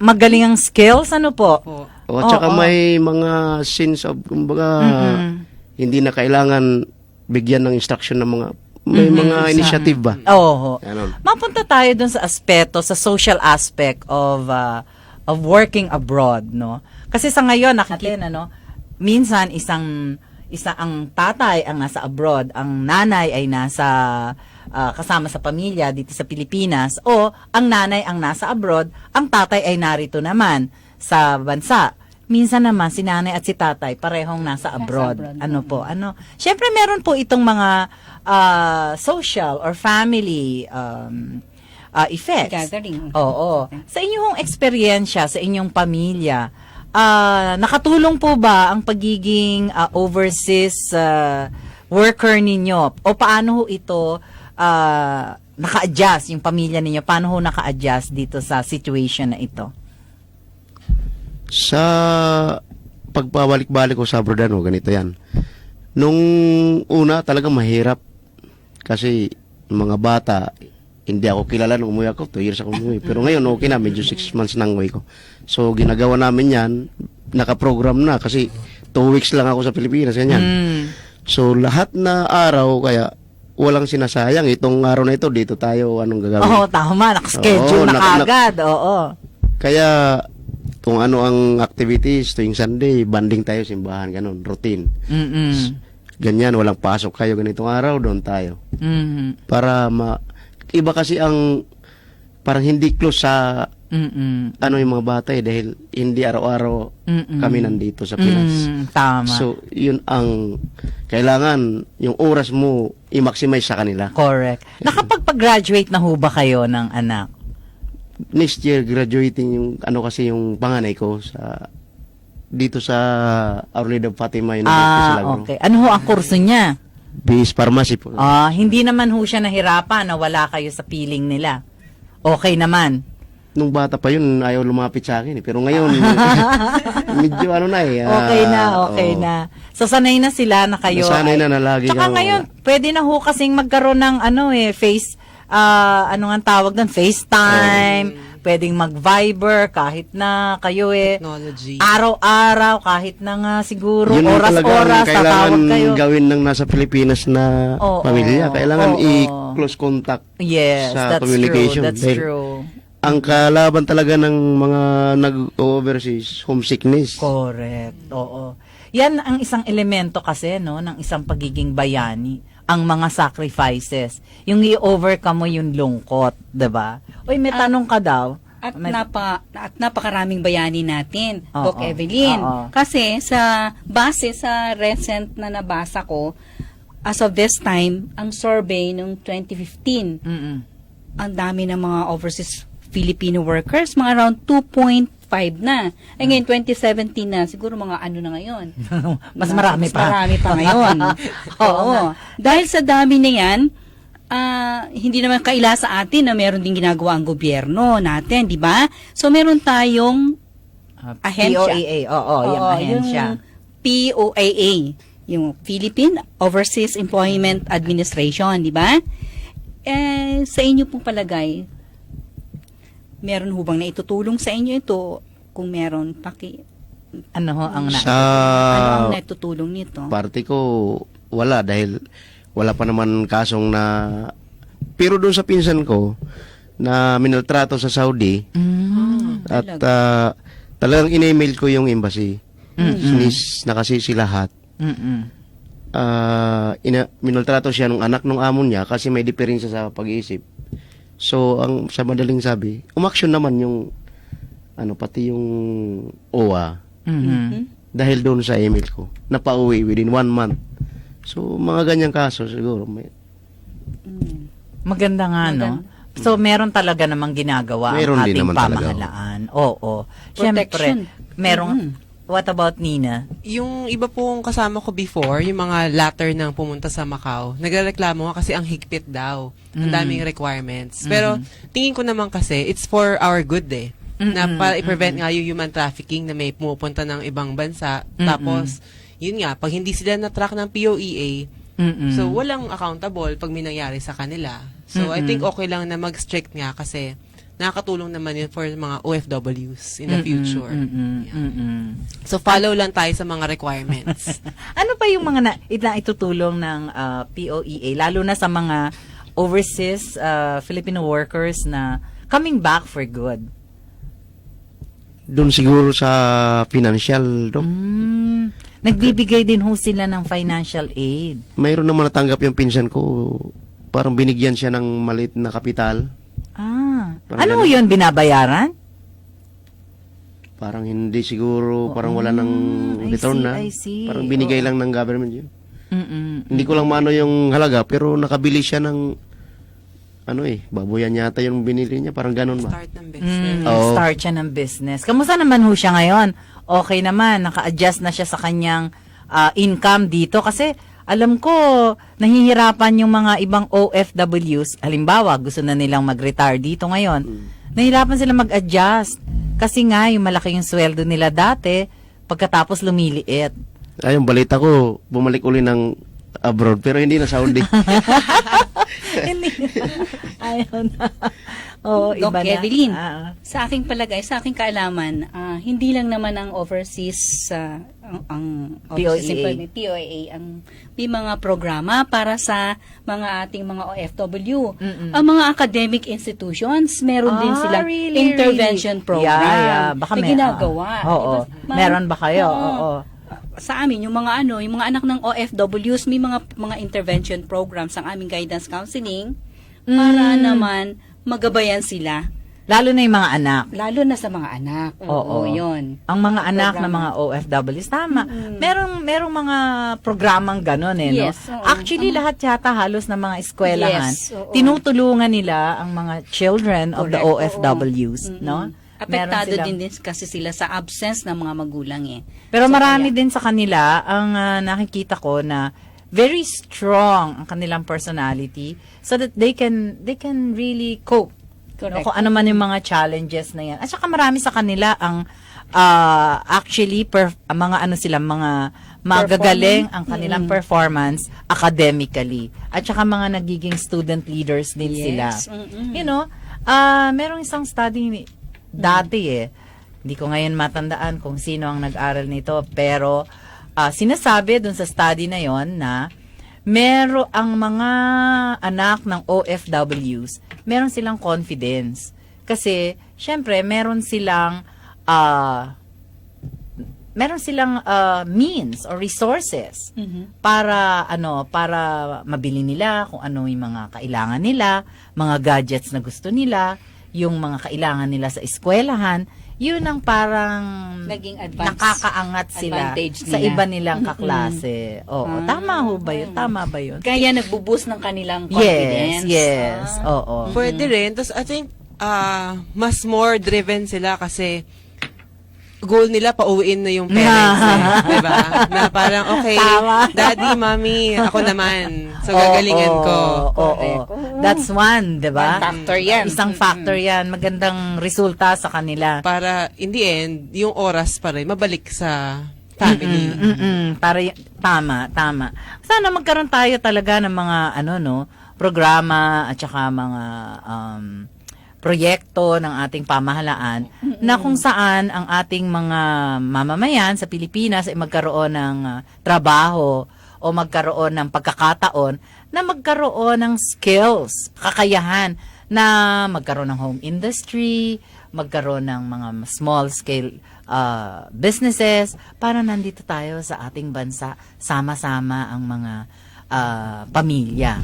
Magaling ang skills, ano po? O at saka may mga sense of, kumbaga, hindi na kailangan bigyan ng instruction ng mga, may mga initiative ba? Oo. Ganon. Mapunta tayo dun sa aspeto, sa social aspect of working abroad, no? Kasi sa ngayon, nakikita, minsan ang tatay ang nasa abroad, ang nanay ay nasa kasama sa pamilya dito sa Pilipinas, o ang nanay ang nasa abroad, ang tatay ay narito naman sa bansa. Minsan naman si nanay at si tatay parehong nasa abroad. Syempre meron po itong mga social or family effects. Gathering. Oo. Sa inyong eksperyensya, sa inyong pamilya, nakatulong po ba ang pagiging overseas worker ninyo? O paano ho ito naka-adjust, yung pamilya ninyo? Paano ho naka-adjust dito sa situation na ito? Sa pagpabalik-balik ko sa abroad, ganito yan. Nung una, talagang mahirap. Kasi mga bata, hindi ako kilala nung umuwi ako. 2 years ako umuwi. Pero ngayon, okay na. Medyo 6 months nang umuwi ko. So, ginagawa namin yan. Nakaprogram na. Kasi 2 weeks lang ako sa Pilipinas. Ganyan. So, lahat na araw, kaya walang sinasayang. Itong araw na ito, dito tayo, anong gagawin? Oo, tama. Nakaschedule na kagad. Oo. Kaya, kung ano ang activities tuwing Sunday, banding tayo, simbahan, ganun, routine. Ganyan, walang pasok kayo ganitong araw, doon tayo. Para iba kasi ang parang hindi close sa yung mga bata dahil hindi araw-araw kami nandito sa Pinas. Tama. So, yun ang kailangan, yung oras mo i-maximize sa kanila. Correct. Nakapagpag-graduate na ho ba kayo ng anak? Next year, graduating yung yung panganay ko dito sa Our Lady of Fatima University sa Lagro. Okay. Ano ho ang kurso niya? BS Pharmacy po. Hindi naman ho siya nahirapan na wala kayo sa piling nila. Okay naman. Nung bata pa yun, ayaw lumapit sa akin. Pero ngayon, medyo Okay na. So, sanay na sila na kayo. Sanay na lagi. Tsaka ngayon, pwede na ho kasing magkaroon ng tawag doon? FaceTime. Pwedeng mag-Viber kahit na kayo technology. Araw-araw, kahit na nga siguro yun oras-oras, tatawag kayo. Gawin ng nasa Pilipinas na pamilya. Kailangan i-close contact sa communication. That's true. Ang kalaban talaga ng mga nag-overseas, homesickness. Correct. Oo. Yan ang isang elemento kasi ng isang pagiging bayani. Ang mga sacrifices. Yung i-overcome mo yung lungkot, 'di ba? Uy, may tanong ka daw. At napakaraming bayani natin, Doc Evelyn. Kasi base sa recent na nabasa ko, as of this time, ang survey nung 2015, ang dami ng mga overseas Filipino workers, mga around 2.5 na. Eh ngayon, 2017 na, siguro mga na ngayon. Mas marami pa. Mas marami pa ngayon. Oo. Dahil sa dami na yan, hindi naman kaila sa atin na meron din ginagawa ang gobyerno natin, di ba? So, meron tayong ahensya. POAA. Yung ahensya. Yung POAA, yung Philippine Overseas Employment Administration, di ba? Sa inyo pong palagay, meron ho bang naitutulong sa inyo ito? Kung meron, ano ang naitutulong nito? Parte ko, wala dahil wala pa naman kasong pero doon sa pinsan ko na minaltrato sa Saudi at talagang in-email ko yung embassy. Nakasisi lahat. Minaltrato siya ng anak ng amo niya kasi may diferensya sa pag-iisip. So, sa madaling sabi, umaksyon naman yung pati yung OWA. Dahil doon sa email ko, napauwi within 1 month. So, mga ganyang kaso siguro. Maganda nga, no? So, meron talaga namang ginagawa ang ating pamahalaan. Oo. Siyempre, merong... What about Nina? Yung iba pong kasama ko before, yung mga latter nang pumunta sa Macau, nagreklamo kasi ang higpit daw. Ang daming requirements. Pero tingin ko naman kasi, it's for our good na para i-prevent nga yung human trafficking na may pumupunta ng ibang bansa. Tapos, yun nga, pag hindi sila na-track ng POEA, so walang accountable pag may nangyari sa kanila. So, I think okay lang na mag-strict nga kasi nakakatulong naman yun for mga OFWs in the future. So, follow lang tayo sa mga requirements. Ano pa yung mga itutulong ng POEA, lalo na sa mga overseas Filipino workers na coming back for good? Doon siguro sa financial, Dok. Nagbibigay din ho sila ng financial aid. Mayroon naman natanggap yung pinsan ko. Parang binigyan siya ng maliit na kapital. Parang Ano yun, binabayaran? Parang hindi siguro, parang wala ng return na. I see. Parang binigay lang ng government yun. Hindi ko lang maano yung halaga, pero nakabili siya ng baboyan yata yung binili niya, parang ganun ba? Start ng business. Start siya ng business. Kamusta naman ho siya ngayon? Okay naman, naka-adjust na siya sa kanyang income dito kasi alam ko, nahihirapan yung mga ibang OFWs. Halimbawa, gusto na nilang mag-retire dito ngayon. Nahihirapan sila mag-adjust. Kasi nga, yung malaki yung sweldo nila dati, pagkatapos lumiliit. Yung balita ko, bumalik uli ng abroad, pero hindi na Saudi. Hindi. Ayaw na. Oo, Doc iba na. Evelyn, sa aking palagay, sa aking kaalaman, hindi lang naman ang overseas, ang POEA, ang may mga programa para sa mga ating mga OFW. Ang mga academic institutions, meron din silang intervention program. Yeah. Baka may ginagawa. Oo. Meron ba kayo? Oo. Sa amin, yung mga anak ng OFWs, may mga intervention programs ang aming guidance counseling para naman magabayan sila. Lalo na yung mga anak. Lalo na sa mga anak. Oo, yun. Ang mga anak ng mga OFWs, tama. Merong mga programang gano'n Yes, no? Actually, lahat yata halos ng mga eskwelahan, tinutulungan nila ang mga children of the OFWs, no? Apektado din kasi sila sa absence ng mga magulang eh. Pero marami din sa kanila ang nakikita ko na very strong ang kanilang personality so that they can really cope. Correct. Kung ano man yung mga challenges na yan. At saka marami sa kanila ang actually mga magagaling ang kanilang performance academically. At saka mga nagiging student leaders din sila. You know, merong isang study dati hindi ko ngayon matandaan kung sino ang nag-aral nito, pero sinasabi dun sa study na yon na ang mga anak ng OFWs, meron silang confidence. Kasi, syempre, meron silang means or resources para mabili nila kung ano yung mga kailangan nila, mga gadgets na gusto nila, yung mga kailangan nila sa eskwelahan, yun ang parang naging nakakaangat sila sa iba nilang kaklase. Oo, tama ho ba yun? Tama ba yun? Kaya nagbo-boost ng kanilang confidence. Yes. Oo. Pwede rin. Tapos I think mas more driven sila kasi goal nila pauwiin na yung parents diba? Na parang okay, daddy, mommy, ako naman. So gagalingan ko. That's one, diba? One factor yan. Isang factor yan. Magandang resulta sa kanila. Para in the end, yung oras pa rin mabalik sa family. Tama. Sana magkaroon tayo talaga ng mga programa at saka mga proyekto ng ating pamahalaan na kung saan ang ating mga mamamayan sa Pilipinas ay magkaroon ng trabaho o magkaroon ng pagkakataon na magkaroon ng skills, kakayahan na magkaroon ng home industry, magkaroon ng mga small scale businesses para nandito tayo sa ating bansa, sama-sama ang mga pamilya.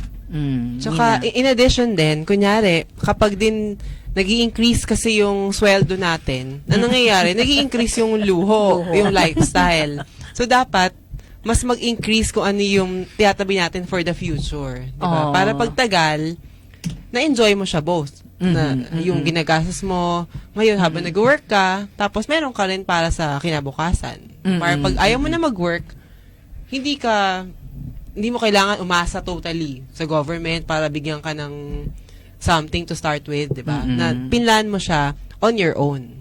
Tsaka, in addition din, kunyari, kapag din nag-i-increase kasi yung sweldo natin, na nangyayari, nag-i-increase yung luho, yung lifestyle. So, dapat, mas mag-increase kung ano yung tiyatabi natin for the future. Diba? Para pagtagal, na-enjoy mo siya both. Yung ginagastos mo ngayon habang nag-work ka, tapos meron ka rin para sa kinabukasan. Para pag ayaw mo na mag-work, hindi mo kailangan umasa totally sa government para bigyan ka ng something to start with, di ba? Na pinlan mo siya on your own.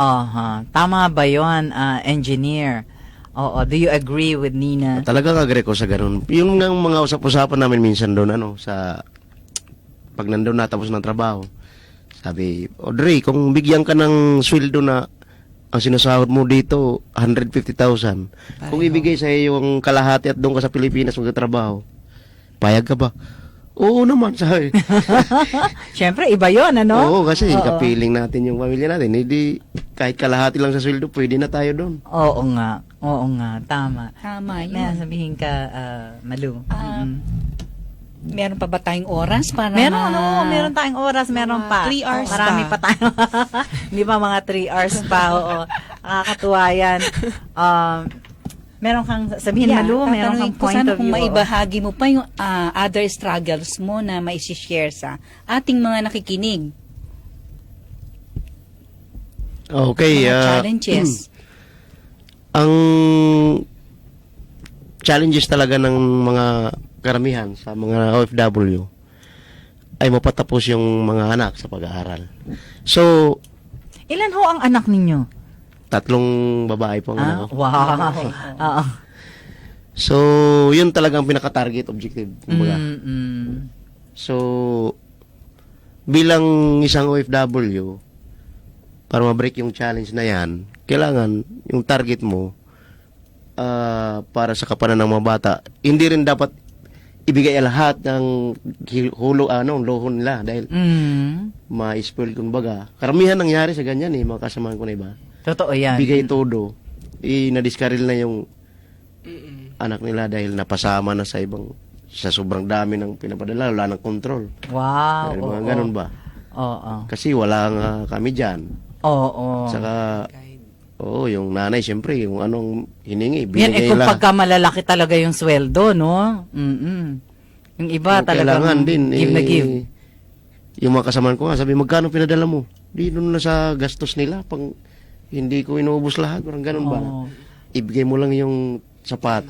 Aha. Tama ba yun, engineer? Oo. Do you agree with Nina? Talagang agree ko sa ganun. Yung nga mga usap-usapan namin minsan doon, sa pag nandun natapos ng trabaho, sabi, Audrey, kung bigyan ka ng sweldo na ang sinasahod mo dito, 150,000. Kung ibigay sa iyo yung kalahati at doon ka sa Pilipinas magtatrabaho, payag ka ba? Oo naman, sabi. Siyempre, iba yun, ano? Oo, kasi Oo. kapiling natin yung pamilya natin. Hindi, kahit kalahati lang sa sweldo, pwede na tayo doon. Oo nga. Oo nga. Tama. Tama yun. May sabihin ka, Malu. Meron pa ba tayong oras para meron tayong oras, meron pa. 3 hours Marami pa tayo. Hindi pa mga 3 hours pa, oo. Nakakatuwa yan. Meron kang sabihin, Malu, meron kang point of kung view. maibahagi mo pa yung other struggles mo na maisi-share sa ating mga nakikinig. Okay. Mga challenges. Ang challenges talaga ng mga karamihan sa mga OFW ay mapatapos yung mga anak sa pag-aaral. So, Ilan ho ang anak ninyo? 3 babae po ang anak ko. Wow. Oo. So, yun talagang pinaka-target objective. Kumbaga. So, bilang isang OFW, para ma-break yung challenge na yan, kailangan yung target mo para sa kapanan ng mga bata, hindi rin dapat ibigay lahat ng lohon nila dahil ma-spoil kumbaga. Karamihan nangyari sa ganyan mga kasamahan ko na iba. Totoo yan. Bigay todo. Na-discarrel na yung anak nila dahil napasama na sa sobrang dami ng pinapadala, wala ng control. Wow. Dahil mga ganun ba? Oo. Kasi wala nga kami dyan. Oo. Saka, yung nanay, siyempre, yung anong hiningi, Yan, binigay kung lang. pagka malalaki talaga yung sweldo, no? Yung iba talaga Kailangan din, give na give. yung mga kasamahan ko nga, sabi, magkano pinadala mo? Di doon na sa gastos nila, pang hindi ko inuubos lahat, parang ganun ba? Ibigay mo lang yung sapat.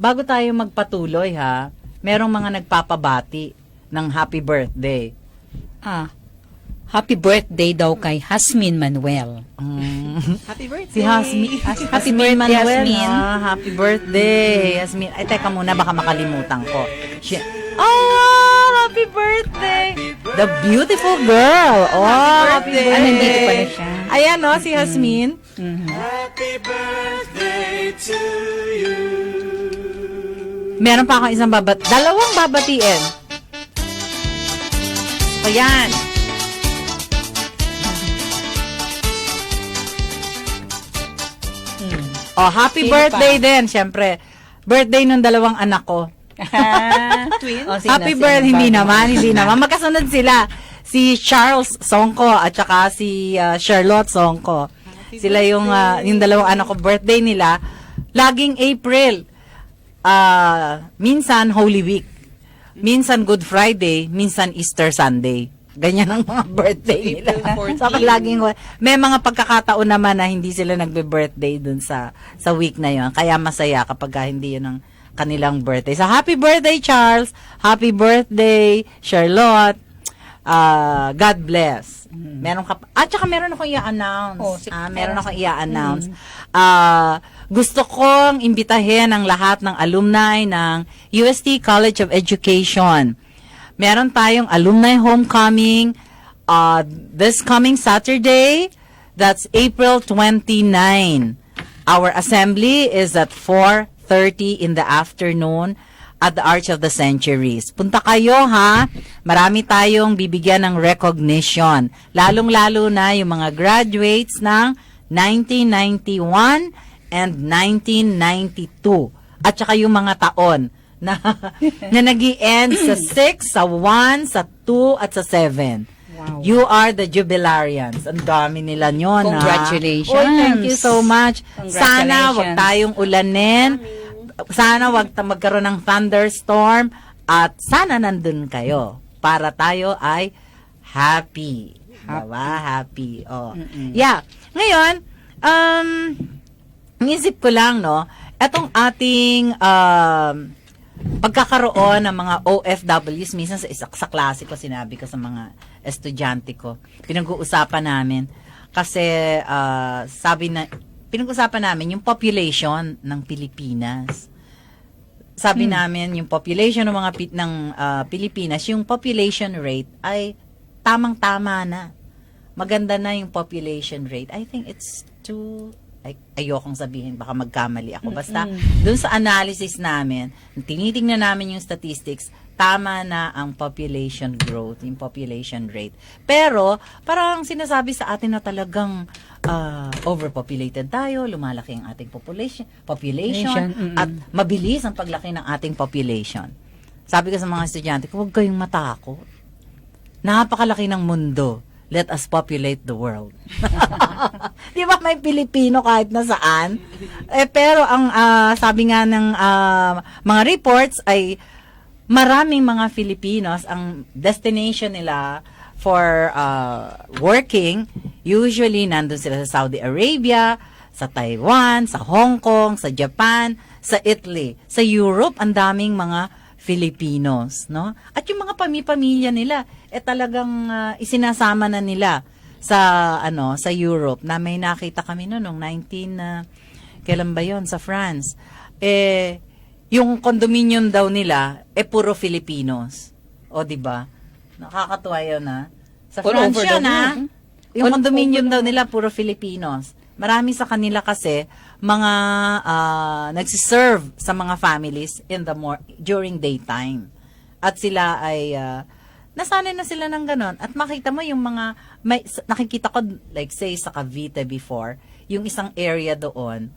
Bago tayo magpatuloy, merong mga nagpapabati ng happy birthday. Happy birthday daw kay Hasmin Manuel. Happy birthday! Si Hasmin. Happy birthday, Manuel, Hasmin. Happy birthday, Hasmin. Ay, teka muna, baka makalimutan ko. Happy birthday! The beautiful girl. Happy birthday. Nandito pala siya. Ayan, si Hasmin. Happy birthday to you. Meron pa akong isang dalawang babatiin. Ayan. Happy birthday din, syempre. Birthday ng dalawang anak ko. Twins? Happy birthday, hindi naman. Magkasunod sila. Si Charles Songko at saka si Charlotte Songko. Sila yung dalawang anak ko, birthday nila. Laging April. Minsan Holy Week. Minsan Good Friday. Minsan Easter Sunday. Ganyan ang mga birthday nila. So, may mga pagkakataon naman na hindi sila nagbe-birthday dun sa week na yon. Kaya masaya kapag hindi yun ang kanilang birthday. So, happy birthday, Charles. Happy birthday, Charlotte. God bless. Meron ka saka meron akong i-announce. Meron akong i-announce. Gusto kong imbitahin ang lahat ng alumni ng UST College of Education. Meron tayong alumni homecoming this coming Saturday. That's April 29. Our assembly is at 4:30 in the afternoon at the Arch of the Centuries. Punta kayo, Marami tayong bibigyan ng recognition. Lalong-lalo na yung mga graduates ng 1991 and 1992. At saka yung mga taon na nag-i-end sa 6, sa 1, sa 2, at sa 7. Wow. You are the jubilarians. Ang dami nila nyon, Congratulations. Thank you so much. Sana wag tayong ulanin. Sana wag magkaroon ng thunderstorm. At sana nandun kayo para tayo ay happy. Diba? Happy. Yeah. Ngayon, isip ko lang, etong ating pagkakaroon ng mga OFWs, minsan sa klase ko, sinabi ko sa mga estudyante ko, pinag-uusapan namin, kasi pinag-uusapan namin yung population ng Pilipinas. Sabi namin, yung population ng mga Pilipinas, yung population rate ay tamang-tama na. Maganda na yung population rate. I think it's ayokong sabihin, baka magkamali ako. Basta, dun sa analysis namin, tinitingnan namin yung statistics, tama na ang population growth, yung population rate. Pero, parang sinasabi sa atin na talagang overpopulated tayo, lumalaki ang ating population at mabilis ang paglaki ng ating population. Sabi ko sa mga estudyante, huwag kayong matakot. Napakalaki ng mundo. Let us populate the world. Di ba may Pilipino kahit na saan? Pero ang sabi nga ng mga reports ay maraming mga Filipinos, ang destination nila for working, usually nandun sila sa Saudi Arabia, sa Taiwan, sa Hong Kong, sa Japan, sa Italy. Sa Europe, ang daming mga Filipinos, no? At yung mga pamilya nila, talagang isinasama na nila sa sa Europe, na may nakita kami noong kailan ba yon, sa France. Yung condominium daw nila puro Filipinos. O di ba? Nakakatuwa yun, ha? Sa France yun, ha? Yung condominium daw nila puro Filipinos. Marami sa kanila kasi mga nagsiserve sa mga families during daytime. At sila ay nasanay na sila ng ganon. At makita mo yung mga nakikita ko, like say sa Cavite before, yung isang area doon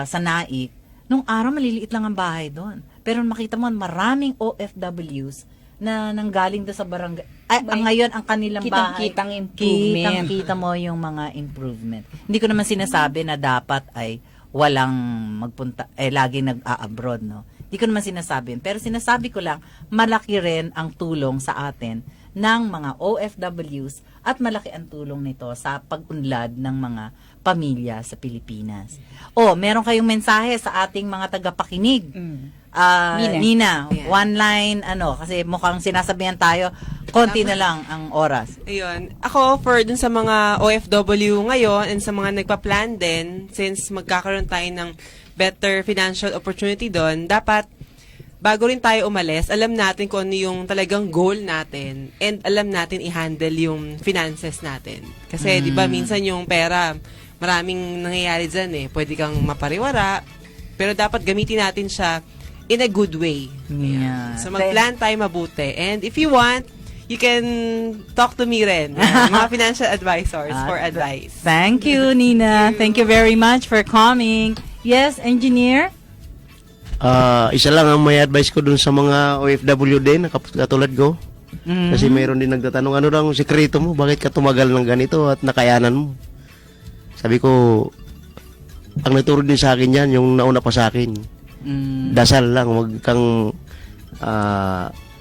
sa Naik, nung araw maliliit lang ang bahay doon. Pero makita mo maraming OFWs na nanggaling doon sa barangay. Ngayon ang kanilang bahay. Kitang improvement. Kita mo yung mga improvement. Hindi ko naman sinasabi na dapat ay walang magpunta, lagi nag-a-abroad, no? Hindi ko naman sinasabi. Pero sinasabi ko lang, malaki rin ang tulong sa atin ng mga OFWs at malaki ang tulong nito sa pag-unlad ng mga pamilya sa Pilipinas. Meron kayong mensahe sa ating mga tagapakinig. Nina, one line, kasi mukhang sinasabihan tayo, konti na lang ang oras. Ayun. Ako, for dun sa mga OFW ngayon and sa mga nagpa-plan din, since magkakaroon tayo ng better financial opportunity doon, dapat bago rin tayo umalis, alam natin kung ano yung talagang goal natin and alam natin i-handle yung finances natin. Kasi, di ba, minsan yung pera, maraming nangyayari dyan Pwede kang mapariwara, pero dapat gamitin natin siya in a good way. Yeah. So, mag-plan tayo mabuti. And if you want, you can talk to me rin, mga financial advisors for advice. Thank you, Nina. Thank you very much for coming. Yes, engineer? Isa lang ang may advice ko dun sa mga OFW din, katulad ko. Kasi mayroon din nagtatanong, ano lang ang sikreto mo? Bakit ka tumagal ng ganito at nakayanan mo? Sabi ko, ang nagturo din sa akin yan, yung nauna pa sa akin. Dasal lang, huwag kang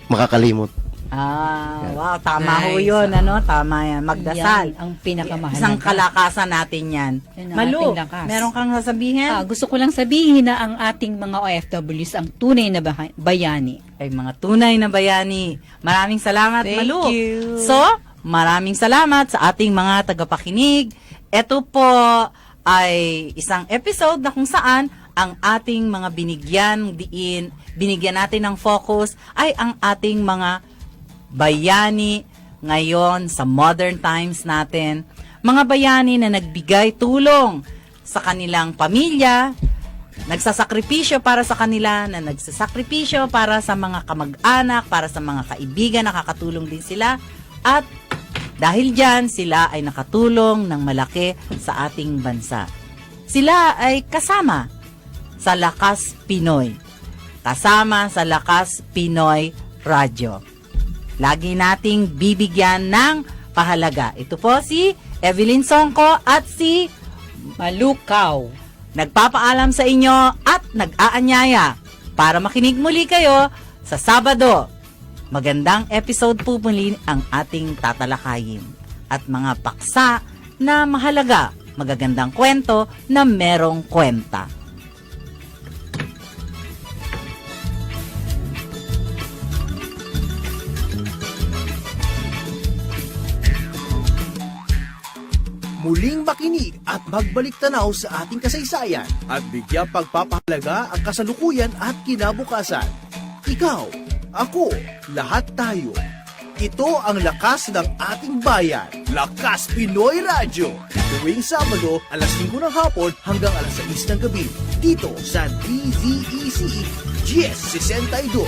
makakalimot. Wow, tama ho yun, tama yan, magdasal. Yan ang pinakamahalaga. Isang kalakasan natin yan. Malu, meron kang sasabihin? Gusto ko lang sabihin na ang ating mga OFWs ang tunay na bayani. Ay, mga tunay na bayani. Maraming salamat, Thank Malu. you. So, maraming salamat sa ating mga tagapakinig. Ito po ay isang episode na kung saan ang ating mga binigyan natin ng focus ay ang ating mga bayani ngayon sa modern times natin. Mga bayani na nagbigay tulong sa kanilang pamilya, nagsasakripisyo para sa kanila, na nagsasakripisyo para sa mga kamag-anak, para sa mga kaibigan, nakakatulong din sila. At dahil dyan, sila ay nakatulong ng malaki sa ating bansa. Sila ay kasama sa Lakas Pinoy. Kasama sa Lakas Pinoy Radio. Lagi nating bibigyan ng pahalaga. Ito po si Evelyn Songko at si Malukaw. Nagpapaalam sa inyo at nag-aanyaya para makinig muli kayo sa Sabado. Magandang episode po muli ang ating tatalakayin. At mga paksa na mahalaga, magagandang kwento na merong kwenta. muling makinig at magbalik tanaw sa ating kasaysayan at bigyang pagpapahalaga ang kasalukuyan at kinabukasan. Ikaw, ako, lahat tayo. Ito ang lakas ng ating bayan. Lakas Pinoy Radio. Tuwing Sabado, alas 5 ng hapon hanggang alas 6 ng gabi. Dito sa DZEC 1062.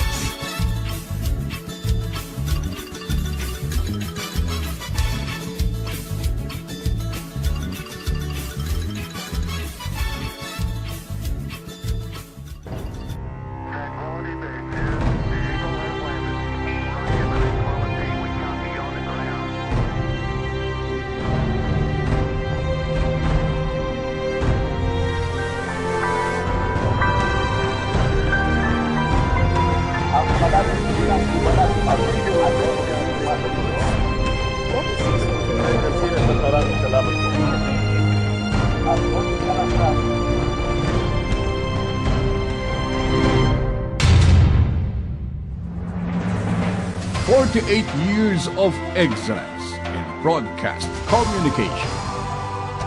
Years of excellence in broadcast communication.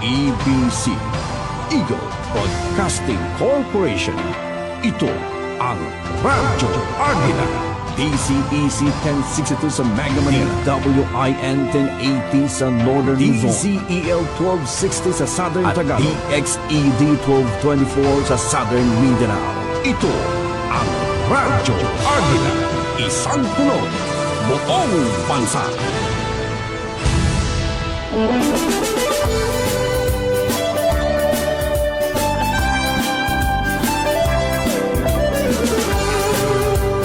EBC, Eagle Broadcasting Corporation. Ito ang Radyo Agila. DCEC 1062 sa Mega Manila, WIN 1080 sa Northern Luzon, DCEL 1260 sa Southern Tagalog, DXED 1224 sa Southern Mindanao. Ito ang Radyo Agila. Isang puno, buong bansa.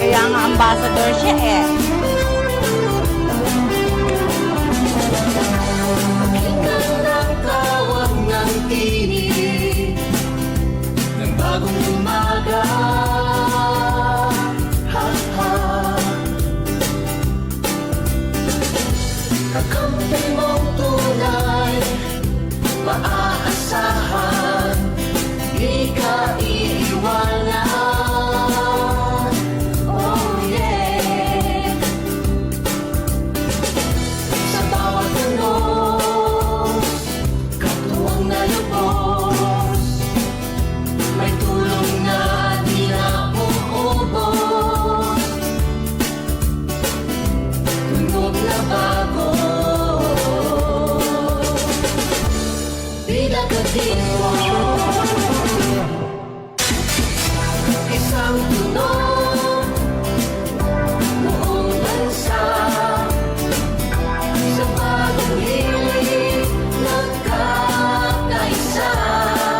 Kaya nga ambassador siya eh.